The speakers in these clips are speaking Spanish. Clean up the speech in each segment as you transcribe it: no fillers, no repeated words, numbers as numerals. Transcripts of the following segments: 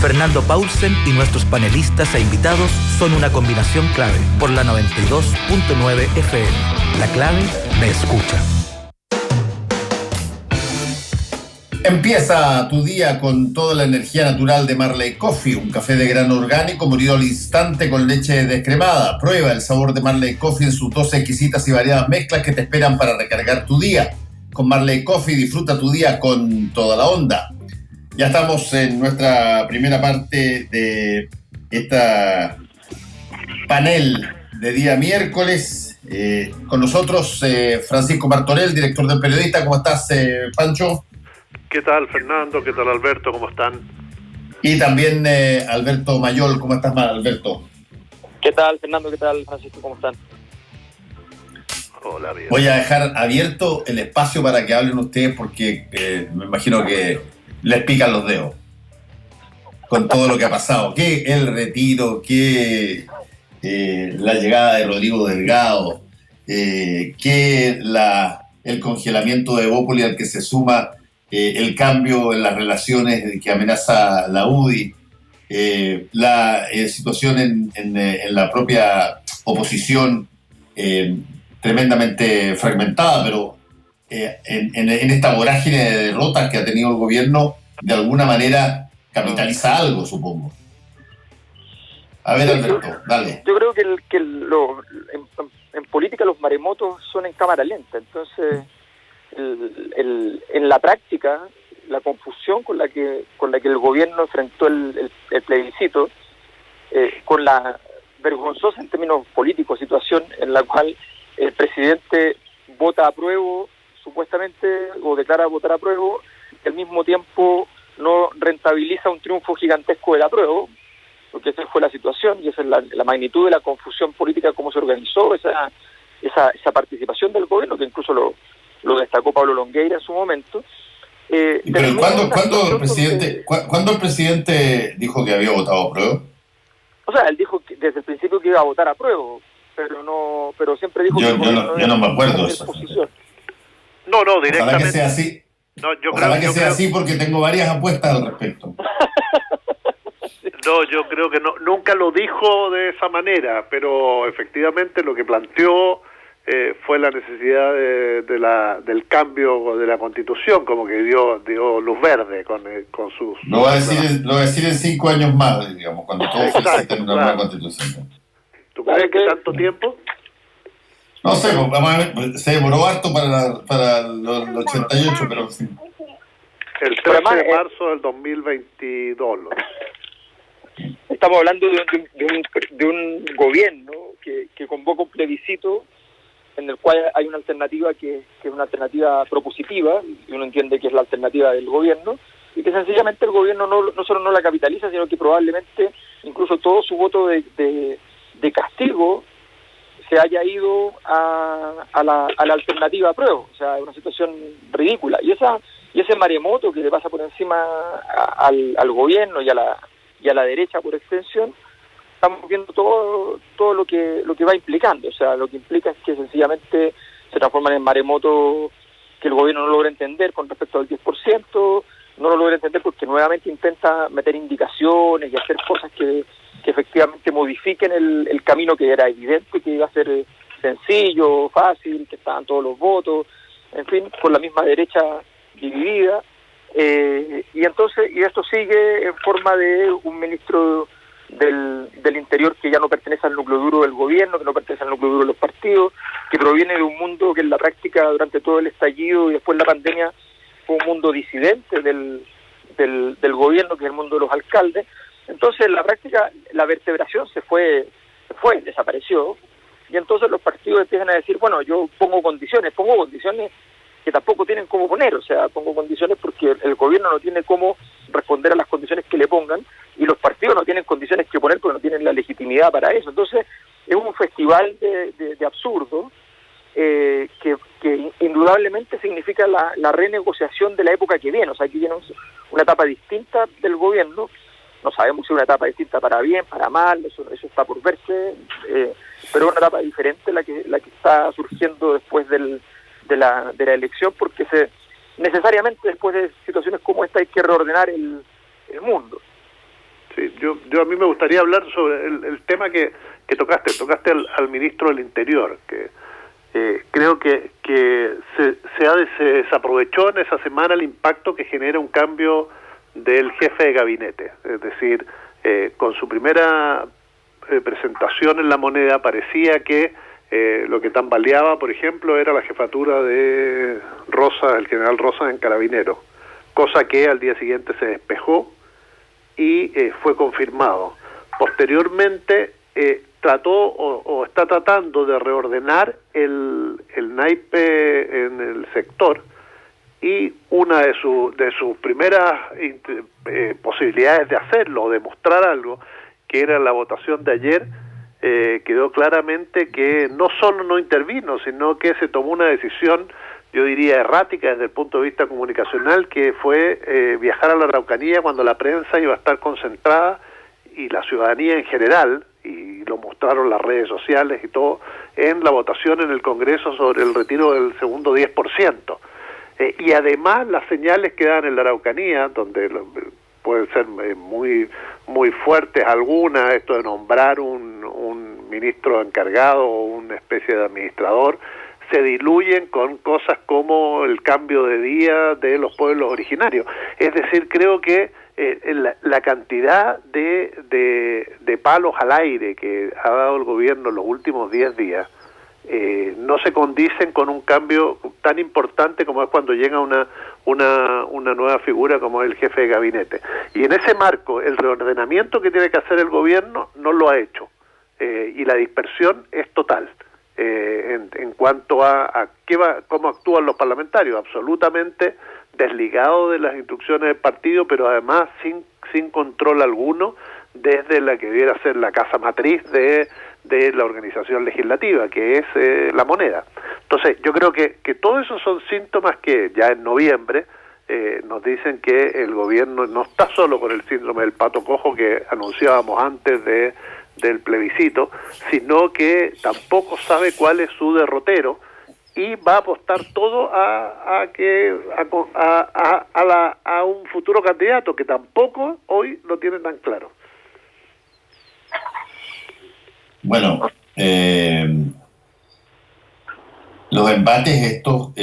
Fernando Paulsen y nuestros panelistas e invitados son una combinación clave por la 92.9 FM. La clave me escucha. Empieza tu día con toda la energía natural de Marley Coffee, un café de grano orgánico molido al instante con leche descremada. Prueba el sabor de Marley Coffee en sus 12 exquisitas y variadas mezclas que te esperan para recargar tu día. Con Marley Coffee disfruta tu día con toda la onda. Ya estamos en nuestra primera parte de esta panel de día miércoles. Con nosotros Francisco Martorell, director del Periodista. ¿Cómo estás, Pancho? ¿Qué tal, Fernando? ¿Qué tal, Alberto? ¿Cómo están? Y también Alberto Mayol. ¿Cómo estás, Alberto? ¿Qué tal, Fernando? ¿Qué tal, Francisco? ¿Cómo están? Hola, bien. Voy a dejar abierto el espacio para que hablen ustedes porque me imagino que les pican los dedos con todo lo que ha pasado. Que el retiro, que la llegada de Rodrigo Delgado, que el congelamiento de Evópoli al que se suma el cambio en las relaciones que amenaza la UDI, la situación en la propia oposición tremendamente fragmentada, pero en esta vorágine de derrotas que ha tenido el gobierno, de alguna manera capitaliza algo, supongo. A ver, Alberto, dale. Yo creo que en política los maremotos son en cámara lenta, entonces en la práctica la confusión con la que el gobierno enfrentó el plebiscito, con la vergonzosa en términos políticos situación en la cual el presidente vota apruebo supuestamente o declara votar apruebo, y al mismo tiempo no rentabiliza un triunfo gigantesco del apruebo, porque esa fue la situación y esa es la magnitud de la confusión política, cómo se organizó esa participación del gobierno, que incluso lo destacó Pablo Longueira en su momento. Pero ¿cuándo el presidente dijo que había votado apruebo? O sea, él dijo que desde el principio que iba a votar apruebo, pero siempre dijo yo no me acuerdo de eso. No, directamente. Ojalá que sea así. No, Ojalá que sea así porque tengo varias apuestas al respecto. No, yo creo que nunca lo dijo de esa manera, pero efectivamente lo que planteó fue la necesidad del cambio de la Constitución, como que dio luz verde con sus... Lo va a decir en 5 años más, digamos, cuando todos acepten una nueva Constitución. ¿Tú crees que tanto tiempo? No sé, se demoró harto para el 88, pero en fin. El 13 de marzo del 2022. Estamos hablando de un gobierno que convoca un plebiscito en el cual hay una alternativa que es una alternativa propositiva, y uno entiende que es la alternativa del gobierno, y que sencillamente el gobierno no solo no la capitaliza, sino que probablemente incluso todo su voto de castigo se haya ido a la alternativa apruebo. O sea, es una situación ridícula. Y ese maremoto que le pasa por encima al gobierno y a la derecha por extensión, estamos viendo todo lo que va implicando. O sea, lo que implica es que sencillamente se transforman en maremoto que el gobierno no logra entender con respecto al 10%, no lo logra entender porque nuevamente intenta meter indicaciones y hacer cosas que efectivamente modifiquen el camino que era evidente que iba a ser sencillo, fácil, que estaban todos los votos, en fin, con la misma derecha dividida, y esto sigue en forma de un ministro del Interior que ya no pertenece al núcleo duro del gobierno, que no pertenece al núcleo duro de los partidos, que proviene de un mundo que en la práctica durante todo el estallido y después de la pandemia fue un mundo disidente del gobierno, que es el mundo de los alcaldes. Entonces, en la práctica, la vertebración desapareció, y entonces los partidos empiezan a decir, bueno, yo pongo condiciones que tampoco tienen cómo poner, o sea, pongo condiciones porque el gobierno no tiene cómo responder a las condiciones que le pongan, y los partidos no tienen condiciones que poner porque no tienen la legitimidad para eso. Entonces, es un festival de absurdo, que indudablemente significa la renegociación de la época que viene. O sea, aquí viene una etapa distinta del gobierno. No sabemos si es una etapa distinta para bien, para mal, eso está por verse, pero es una etapa diferente la que está surgiendo después de la elección, porque necesariamente después de situaciones como esta hay que reordenar el mundo. a mí me gustaría hablar sobre el tema que tocaste al ministro del Interior, que creo que se desaprovechó en esa semana el impacto que genera un cambio del jefe de gabinete. Es decir, con su primera presentación en La Moneda parecía que lo que tambaleaba, por ejemplo, era la jefatura de Rosa, el general Rosa en Carabineros, cosa que al día siguiente se despejó y fue confirmado. Posteriormente trató o está tratando de reordenar el naipe en el sector, y una de sus primeras posibilidades de hacerlo o de mostrar algo, que era la votación de ayer, quedó claramente que no solo no intervino, sino que se tomó una decisión, yo diría errática desde el punto de vista comunicacional, que fue viajar a la Araucanía cuando la prensa iba a estar concentrada y la ciudadanía en general, y lo mostraron las redes sociales y todo, en la votación en el Congreso sobre el retiro del segundo 10%. Y además las señales que dan en la Araucanía, donde pueden ser muy fuertes algunas, esto de nombrar un ministro encargado o una especie de administrador, se diluyen con cosas como el cambio de día de los pueblos originarios. Es decir, creo que la cantidad de palos al aire que ha dado el gobierno los últimos 10 días no se condicen con un cambio tan importante como es cuando llega una nueva figura como el jefe de gabinete. Y en ese marco, el reordenamiento que tiene que hacer el gobierno no lo ha hecho, y la dispersión es total en cuanto a cómo actúan los parlamentarios, absolutamente desligado de las instrucciones del partido, pero además sin control alguno desde la que debiera ser la casa matriz de la organización legislativa, que es La Moneda. Entonces, yo creo que todos esos son síntomas que ya en noviembre nos dicen que el gobierno no está solo con el síndrome del pato cojo que anunciábamos antes del plebiscito, sino que tampoco sabe cuál es su derrotero, y va a apostar todo a un futuro candidato que tampoco hoy lo tiene tan claro. Bueno, los embates estos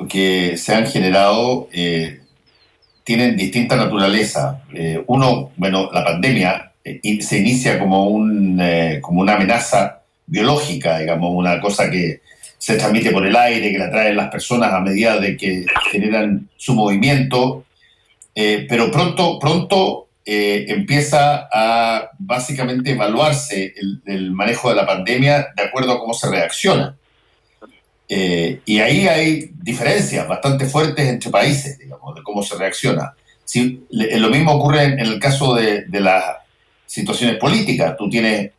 que se han generado tienen distinta naturaleza. Uno, bueno, la pandemia se inicia como una amenaza biológica, digamos, una cosa que se transmite por el aire, que la traen las personas a medida de que generan su movimiento, pero pronto empieza a básicamente evaluarse el manejo de la pandemia de acuerdo a cómo se reacciona. Y ahí hay diferencias bastante fuertes entre países, digamos, de cómo se reacciona. Si, lo mismo ocurre en el caso de las situaciones políticas. Tú tienes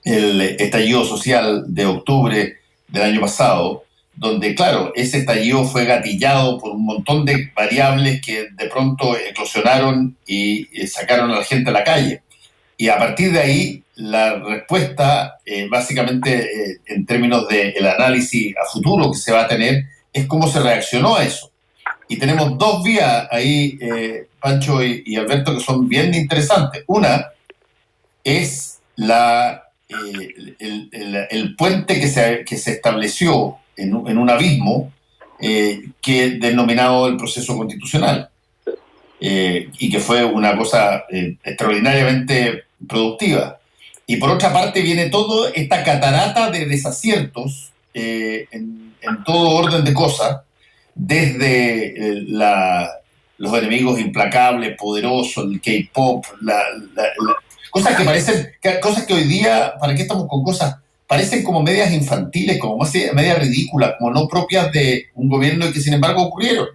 el estallido social de octubre del año pasado, donde, claro, ese estallido fue gatillado por un montón de variables que de pronto eclosionaron y sacaron a la gente a la calle. Y a partir de ahí, la respuesta, básicamente, en términos del análisis a futuro que se va a tener, es cómo se reaccionó a eso. Y tenemos dos vías ahí, Pancho y Alberto, que son bien interesantes. Una es el puente que se estableció en un abismo que denominado el proceso constitucional, y que fue una cosa extraordinariamente productiva. Y por otra parte viene toda esta catarata de desaciertos en todo orden de cosas, desde los enemigos implacables, poderosos, el K-pop, cosas que parecen, cosas que hoy día, ¿para qué estamos con cosas? Parecen como medias infantiles, como medias ridículas, como no propias de un gobierno, y que sin embargo ocurrieron.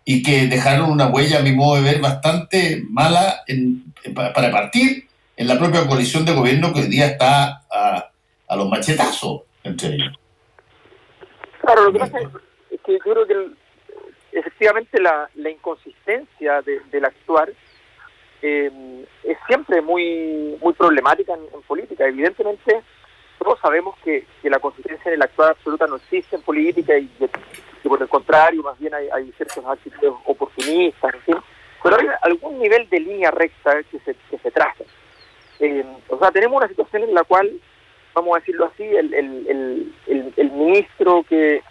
Y que dejaron una huella, a mi modo de ver, bastante mala para partir en la propia coalición de gobierno que hoy día está a los machetazos entre ellos. Claro, lo que pasa es que yo creo que efectivamente la inconsistencia del actuar es siempre muy problemática en política. Evidentemente, todos sabemos que la consistencia en el actuar absoluta no existe en política, y por el contrario, más bien hay ciertos actitudes oportunistas, en fin. pero hay algún nivel de línea recta que se traza. O sea, tenemos una situación en la cual, vamos a decirlo así, el ministro que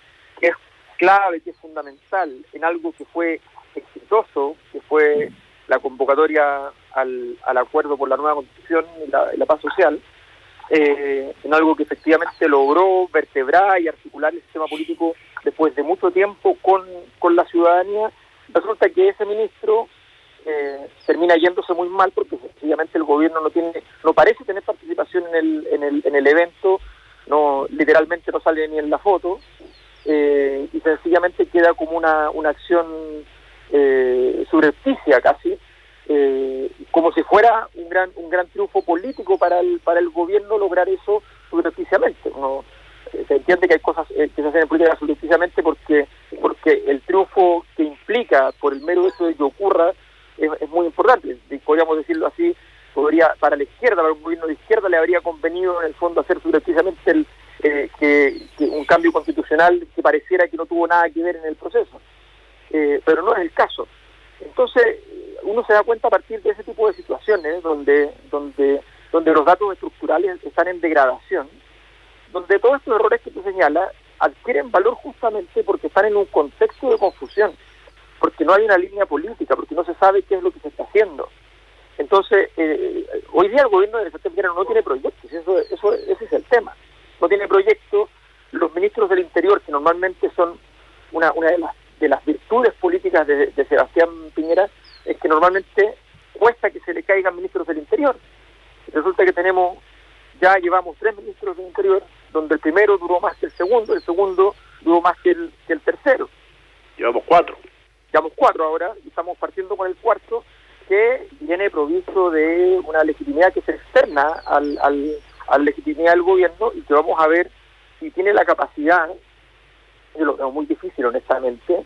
es clave, que es fundamental en algo que fue exitoso, que fue la convocatoria al acuerdo por la nueva Constitución y la paz social, en algo que efectivamente logró vertebrar y articular el sistema político después de mucho tiempo con la ciudadanía. Resulta que ese ministro termina yéndose muy mal porque sencillamente el gobierno no parece tener participación en el evento, literalmente no sale ni en la foto, y sencillamente queda como una acción subrepticia casi, como si fuera un gran triunfo político para el gobierno lograr eso subrepticiamente. Se entiende que hay cosas que se hacen en política subrepticiamente porque el triunfo que implica por el mero hecho de que ocurra es muy importante. Podríamos decirlo así, para la izquierda, para un gobierno de izquierda le habría convenido en el fondo hacer subrepticiamente que un cambio constitucional que pareciera que no tuvo nada que ver en el proceso, pero no es el caso. Entonces uno se da cuenta a partir de ese tipo de situaciones donde los datos estructurales están en degradación, donde todos estos errores que tú señalas adquieren valor justamente porque están en un contexto de confusión, porque no hay una línea política, porque no se sabe qué es lo que se está haciendo. Entonces, hoy día el gobierno de Sebastián Piñera no tiene proyectos, ese es el tema. No tiene proyectos. Los ministros del Interior, que normalmente son una de las virtudes políticas de Sebastián Piñera, es que normalmente cuesta que se le caigan ministros del Interior. Resulta que llevamos 3 ministros del Interior, donde el primero duró más que el segundo duró más que el tercero. Llevamos 4 ahora, y estamos partiendo con el cuarto, que viene provisto de una legitimidad que se externa a la legitimidad del gobierno, y que vamos a ver si tiene la capacidad. Yo lo veo muy difícil, honestamente,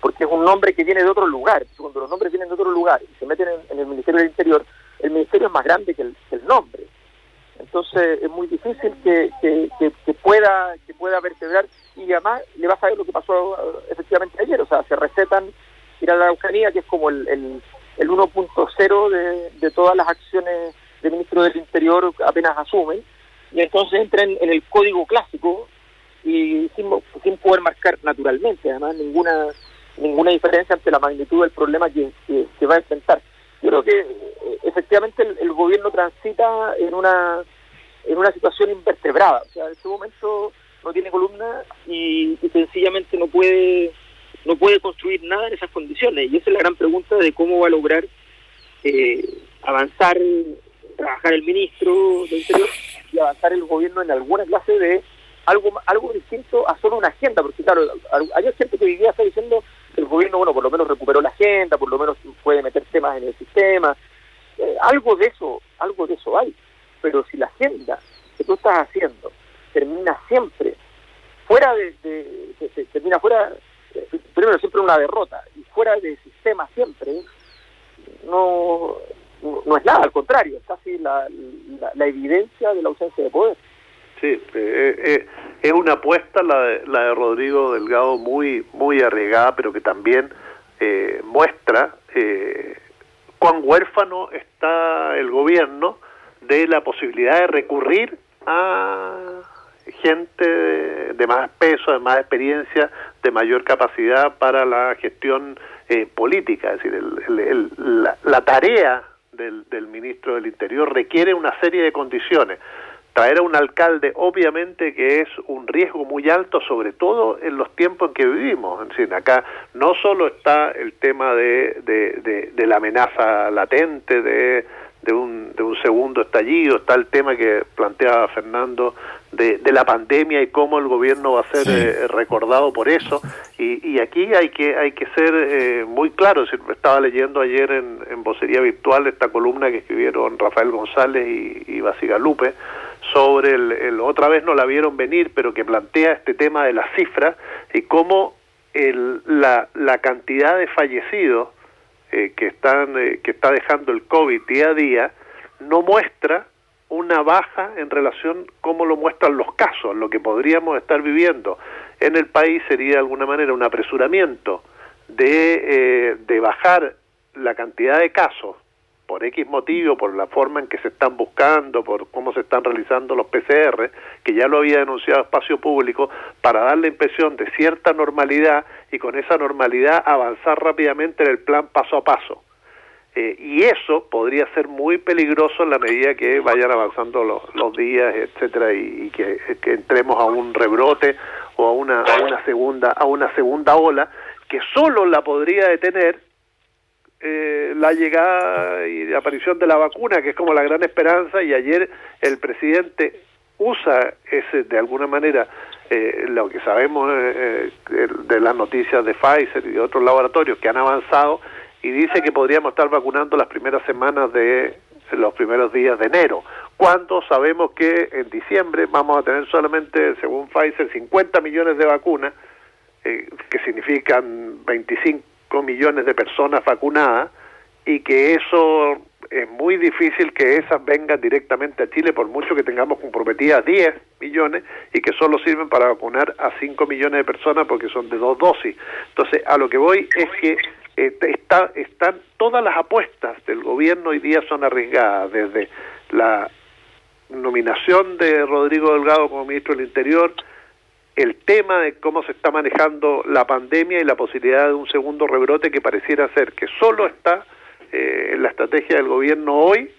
porque es un nombre que viene de otro lugar. Cuando los nombres vienen de otro lugar y se meten en el Ministerio del Interior, el ministerio es más grande que el nombre. Entonces es muy difícil que pueda vertebrar, y además le va a saber lo que pasó efectivamente ayer. O sea, se recetan ir a la Araucanía, que es como el 1.0 de todas las acciones del ministro del Interior apenas asumen, y entonces entran en el código clásico y sin poder marcar naturalmente, además, ninguna diferencia ante la magnitud del problema que va a enfrentar. Yo creo que efectivamente el gobierno transita en una situación invertebrada. O sea, en este momento no tiene columna y sencillamente no puede construir nada en esas condiciones. Y esa es la gran pregunta de cómo va a lograr avanzar, trabajar el ministro del Interior y avanzar el gobierno en alguna clase de algo distinto a solo una agenda. Porque claro, hay gente que hoy día está diciendo que el gobierno, por lo menos recuperó la agenda, por lo menos puede meter temas en el sistema. Algo de eso hay. Pero si la agenda que tú estás haciendo termina siempre fuera primero siempre una derrota, y fuera del sistema siempre, no es nada, al contrario, es casi la evidencia de la ausencia de poder. Sí, es una apuesta la de Rodrigo Delgado muy arriesgada, pero que también muestra cuán huérfano está el gobierno de la posibilidad de recurrir a gente de más peso, de más experiencia, de mayor capacidad para la gestión política. Es decir, la tarea del ministro del Interior requiere una serie de condiciones. Traer a un alcalde, obviamente que es un riesgo muy alto, sobre todo en los tiempos en que vivimos. Es decir, acá no solo está el tema de la amenaza latente, de un segundo estallido, está el tema que planteaba Fernando de la pandemia y cómo el gobierno va a ser recordado por eso, y aquí hay que ser muy claro. Es decir, estaba leyendo ayer en Vocería Virtual esta columna que escribieron Rafael González y Basigalupe sobre otra vez no la vieron venir, pero que plantea este tema de las cifras y cómo la cantidad de fallecidos que está dejando el COVID día a día no muestra una baja en relación como lo muestran los casos. Lo que podríamos estar viviendo en el país sería de alguna manera un apresuramiento de bajar la cantidad de casos, por X motivo, por la forma en que se están buscando, por cómo se están realizando los PCR, que ya lo había denunciado Espacio Público, para dar la impresión de cierta normalidad y con esa normalidad avanzar rápidamente en el plan paso a paso. Y eso podría ser muy peligroso en la medida que vayan avanzando los días, etcétera, y que entremos a un rebrote o a una segunda ola que solo la podría detener la llegada y la aparición de la vacuna, que es como la gran esperanza. Y ayer el presidente usa de alguna manera lo que sabemos de las noticias de Pfizer y de otros laboratorios que han avanzado, y dice que podríamos estar vacunando las primeras semanas de los primeros días de enero, cuando sabemos que en diciembre vamos a tener solamente, según Pfizer, 50 millones de vacunas, que significan 25 millones de personas vacunadas, y que eso es muy difícil que esas vengan directamente a Chile, por mucho que tengamos comprometidas 10 millones y que solo sirven para vacunar a 5 millones de personas porque son de 2 dosis. Entonces, a lo que voy es que están todas las apuestas del gobierno hoy día son arriesgadas, desde la nominación de Rodrigo Delgado como ministro del Interior, el tema de cómo se está manejando la pandemia y la posibilidad de un segundo rebrote que pareciera ser que solo está en la estrategia del gobierno hoy,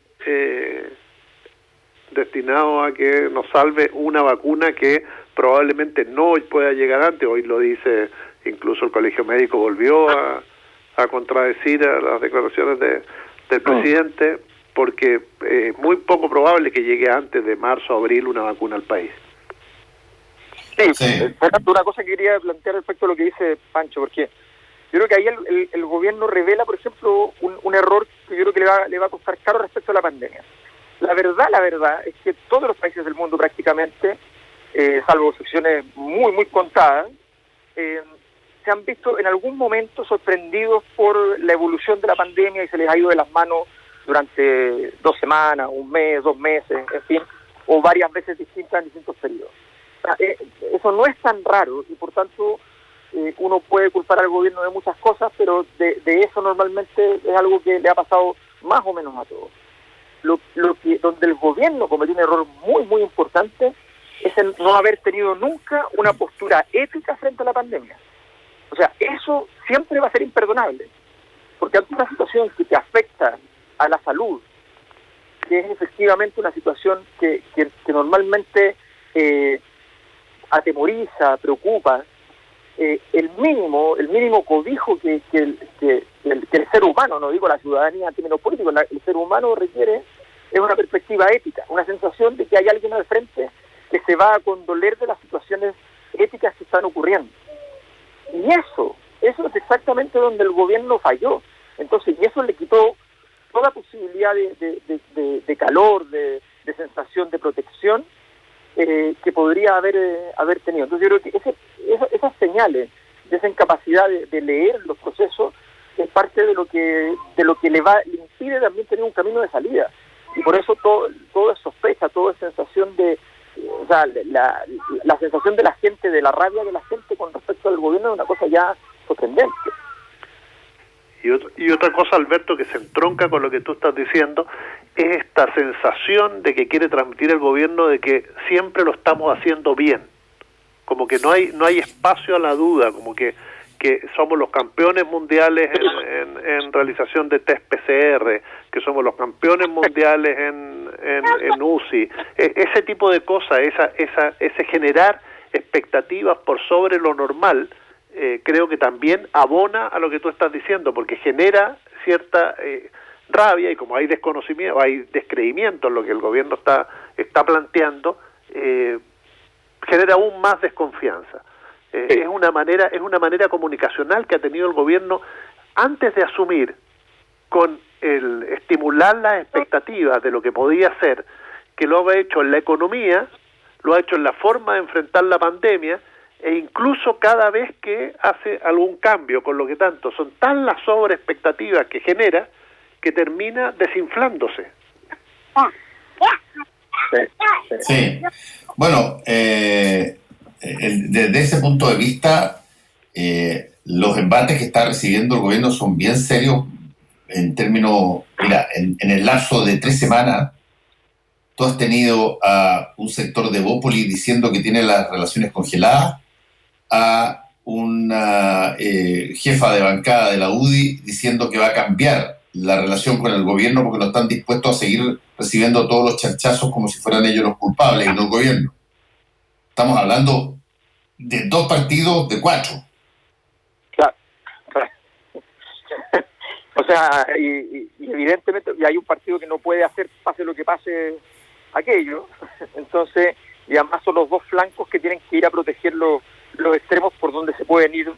destinado a que nos salve una vacuna que probablemente no pueda llegar antes. Hoy lo dice, incluso el Colegio Médico volvió a contradecir a las declaraciones del presidente, porque es muy poco probable que llegue antes de marzo o abril una vacuna al país. Sí. Una cosa que quería plantear respecto a lo que dice Pancho, porque yo creo que ahí el gobierno revela, por ejemplo, un error que yo creo que le va a costar caro respecto a la pandemia. La verdad es que todos los países del mundo prácticamente, salvo excepciones muy, muy contadas, se han visto en algún momento sorprendidos por la evolución de la pandemia y se les ha ido de las manos durante 2 semanas, 1 mes, 2 meses, en fin, o varias veces distintas en distintos periodos. O sea, eso no es tan raro y por tanto uno puede culpar al gobierno de muchas cosas, pero de eso normalmente es algo que le ha pasado más o menos a todos. Donde el gobierno cometió un error muy, muy importante es el no haber tenido nunca una postura ética frente a la pandemia. O sea, eso siempre va a ser imperdonable, porque ante una situación que te afecta a la salud, que es efectivamente una situación que normalmente atemoriza, preocupa, el mínimo cobijo que el ser humano, no digo la ciudadanía en términos políticos, el ser humano requiere es una perspectiva ética, una sensación de que hay alguien al frente que se va a condoler de las situaciones éticas que están ocurriendo. Y eso es exactamente donde el gobierno falló. Entonces, y eso le quitó toda posibilidad de calor, de sensación de protección que podría haber tenido. Entonces, yo creo que esas señales de esa incapacidad de leer los procesos es parte de lo que le impide también tener un camino de salida. Y por eso todo es sospecha, todo es sensación o sea, la sensación de la gente, de la rabia de la gente con respecto al gobierno es una cosa ya sorprendente. Y otra cosa, Alberto, que se entronca con lo que tú estás diciendo, es esta sensación de que quiere transmitir el gobierno de que siempre lo estamos haciendo bien, como que no hay espacio a la duda, como que somos los campeones mundiales en realización de test PCR, que somos los campeones mundiales en UCI, ese tipo de cosas, ese generar expectativas por sobre lo normal, creo que también abona a lo que tú estás diciendo, porque genera cierta rabia, y como hay desconocimiento, hay descreimiento en lo que el gobierno está planteando, genera aún más desconfianza. Es una manera comunicacional que ha tenido el gobierno antes de asumir, con el estimular las expectativas de lo que podía ser, que lo ha hecho en la economía, lo ha hecho en la forma de enfrentar la pandemia, e incluso cada vez que hace algún cambio, con lo que tanto son tan las sobreexpectativas que genera, que termina desinflándose. Sí. Bueno, desde ese punto de vista, los embates que está recibiendo el gobierno son bien serios en términos, mira, en el lapso de 3 semanas, tú has tenido a un sector de Bópoli diciendo que tiene las relaciones congeladas, a una jefa de bancada de la UDI diciendo que va a cambiar la relación con el gobierno porque no están dispuestos a seguir recibiendo todos los charchazos como si fueran ellos los culpables y no el gobierno. Estamos hablando de 2 partidos de 4. Claro. O sea, y evidentemente y hay un partido que no puede hacer, pase lo que pase, aquello. Entonces, y además son los 2 flancos que tienen que ir a proteger los extremos por donde se pueden ir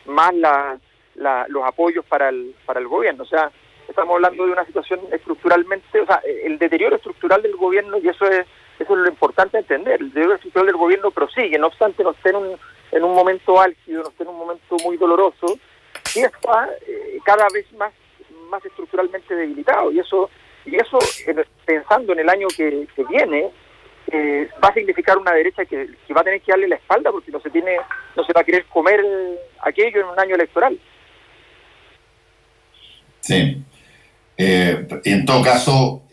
más los apoyos para el gobierno. O sea, estamos hablando de una situación estructuralmente, o sea, el deterioro estructural del gobierno, y eso es lo importante entender. El deterioro estructural del gobierno prosigue, no obstante no esté en un momento álgido, no esté en un momento muy doloroso, y está cada vez más estructuralmente debilitado, y eso pensando en el año que viene, va a significar una derecha que va a tener que darle la espalda porque no se va a querer comer aquello en un año electoral. Sí. En todo caso,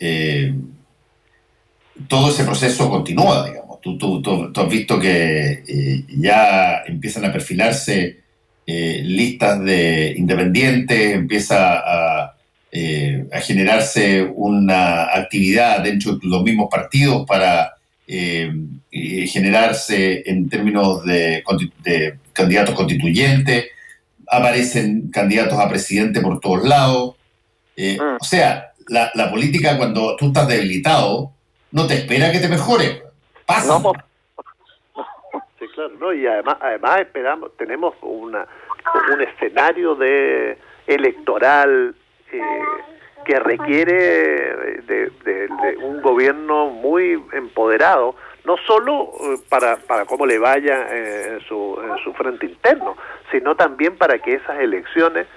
todo ese proceso continúa, digamos. Tú has visto que ya empiezan a perfilarse listas de independientes, empieza a generarse una actividad dentro de los mismos partidos para generarse en términos de candidatos constituyentes, aparecen candidatos a presidente por todos lados. O sea, la política, cuando tú estás debilitado, no te espera que te mejore. Pasa. No. Sí, claro, ¿no? Y además tenemos un escenario electoral que requiere de un gobierno muy empoderado, no solo para cómo le vaya en su frente interno, sino también para que esas elecciones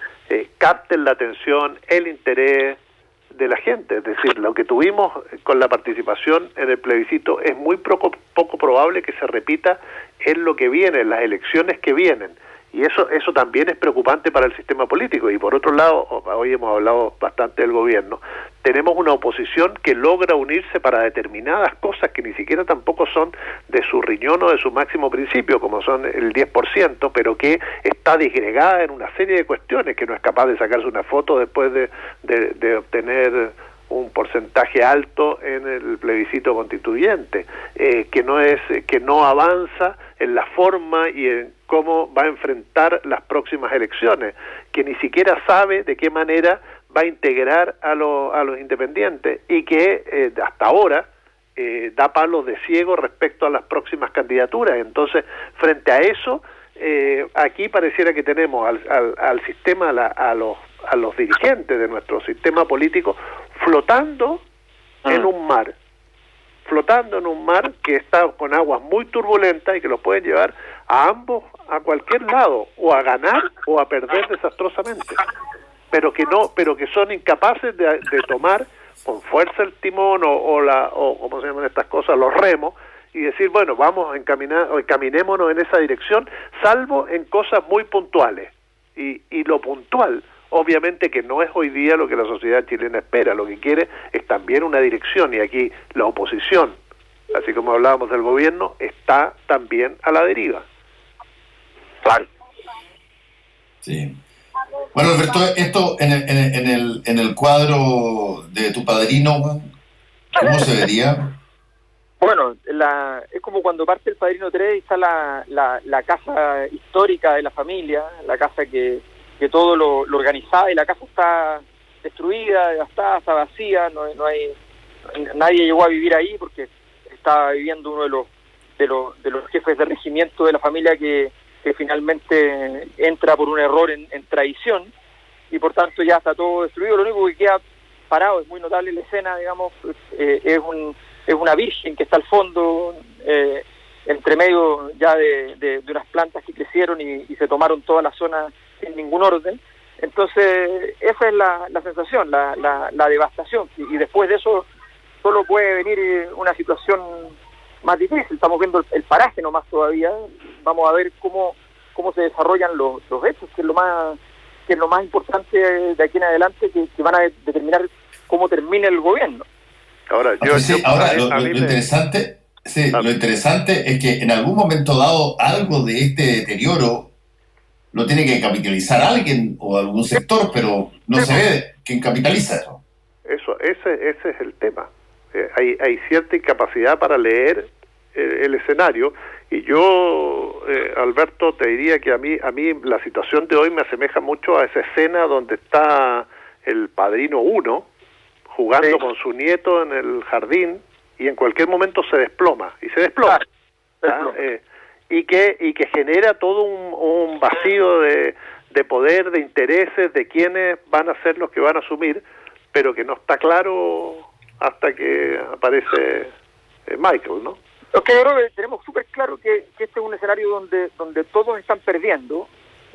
capten la atención, el interés de la gente. Es decir, lo que tuvimos con la participación en el plebiscito es muy poco probable que se repita en lo que viene, en las elecciones que vienen. Y eso también es preocupante para el sistema político. Y por otro lado, hoy hemos hablado bastante del gobierno, tenemos una oposición que logra unirse para determinadas cosas que ni siquiera tampoco son de su riñón o de su máximo principio, como son el 10%, pero que está disgregada en una serie de cuestiones, que no es capaz de sacarse una foto después de obtener un porcentaje alto en el plebiscito constituyente, que no avanza en la forma y en cómo va a enfrentar las próximas elecciones, que ni siquiera sabe de qué manera va a integrar a los independientes y que hasta ahora da palos de ciego respecto a las próximas candidaturas. Entonces, frente a eso, aquí pareciera que tenemos al sistema, a los dirigentes de nuestro sistema político flotando en un mar que está con aguas muy turbulentas y que los pueden llevar a ambos a cualquier lado, o a ganar o a perder desastrosamente, pero que son incapaces de tomar con fuerza el timón o ¿cómo se llaman estas cosas? Los remos, y decir, bueno, vamos a encaminémonos en esa dirección, salvo en cosas muy puntuales. Y lo puntual, obviamente que no es hoy día lo que la sociedad chilena espera, lo que quiere es también una dirección, y aquí la oposición, así como hablábamos del gobierno, está también a la deriva. Claro. Sí. Bueno, Alberto, esto en el cuadro de tu padrino, ¿cómo se vería? Bueno, es como cuando parte el Padrino 3 y está la casa histórica de la familia, la casa que todo lo organizaba, y la casa está destruida, devastada, está vacía, no hay nadie llegó a vivir ahí porque estaba viviendo uno de los jefes de regimiento de la familia que finalmente entra por un error en traición, y por tanto ya está todo destruido. Lo único que queda parado, es muy notable la escena, digamos, es una virgen que está al fondo, entre medio ya de unas plantas que crecieron y se tomaron toda la zona sin ningún orden. Entonces esa es la sensación, la devastación, y después de eso solo puede venir una situación más difícil. Estamos viendo el paraje nomás todavía, vamos a ver cómo se desarrollan los hechos, que es lo más que es lo más importante de aquí en adelante, que van a determinar cómo termine el gobierno. Ahora, lo interesante es que en algún momento dado algo de este deterioro lo tiene que capitalizar alguien o algún sector, pero no se ve quién capitaliza eso. Ese es el tema. Hay cierta incapacidad para leer el escenario, y yo, Alberto, te diría que a mí la situación de hoy me asemeja mucho a esa escena donde está el Padrino 1 jugando con su nieto en el jardín, y en cualquier momento se desploma. Y que genera todo un vacío de poder, de intereses, de quiénes van a ser los que van a asumir, pero que no está claro hasta que aparece Michael, ¿no? Lo que yo creo que tenemos súper claro que este es un escenario donde todos están perdiendo,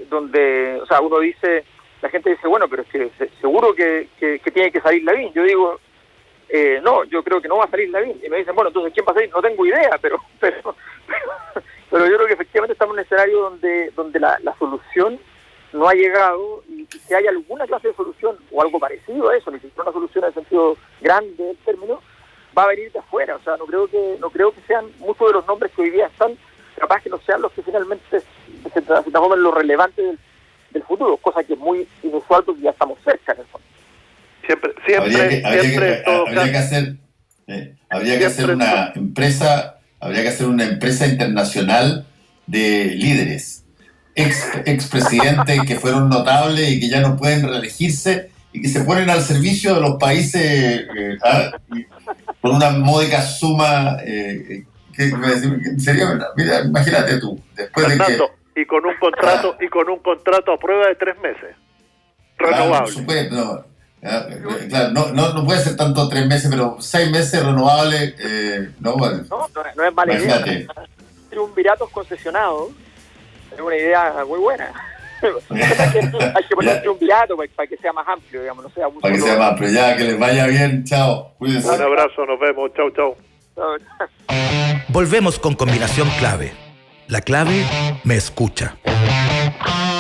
donde, o sea, uno dice, la gente dice, bueno, pero es que seguro que tiene que salir Lavín. Yo digo, no, yo creo que no va a salir Lavín. Y me dicen, bueno, entonces, ¿quién va a salir? No tengo idea, pero yo creo que efectivamente estamos en un escenario donde la solución no ha llegado, y si hay alguna clase de solución o algo parecido a eso, ni siquiera una solución en el sentido grande del término, va a venir de afuera. O sea, no creo que sean muchos de los nombres que hoy día están, capaz que no sean los que finalmente se transformen en lo relevante del futuro, cosa que es muy inusual porque ya estamos cerca en el fondo. Habría que hacer una empresa internacional de líderes, expresidentes que fueron notables y que ya no pueden reelegirse y que se ponen al servicio de los países por una módica suma sería, mira, imagínate tú, después Fernando, de que, y con un contrato a prueba de 3 meses renovable. Claro, no puede ser tanto 3 meses, pero 6 meses renovables. No es mala idea. Triunviratos concesionados es una idea muy buena. Hay que poner triunvirato para que sea más amplio, digamos, no sea para que sea más amplio. Ya, que les vaya bien, chao, cuídense. Un abrazo, nos vemos, chao. Volvemos con Combinación Clave. La clave me escucha.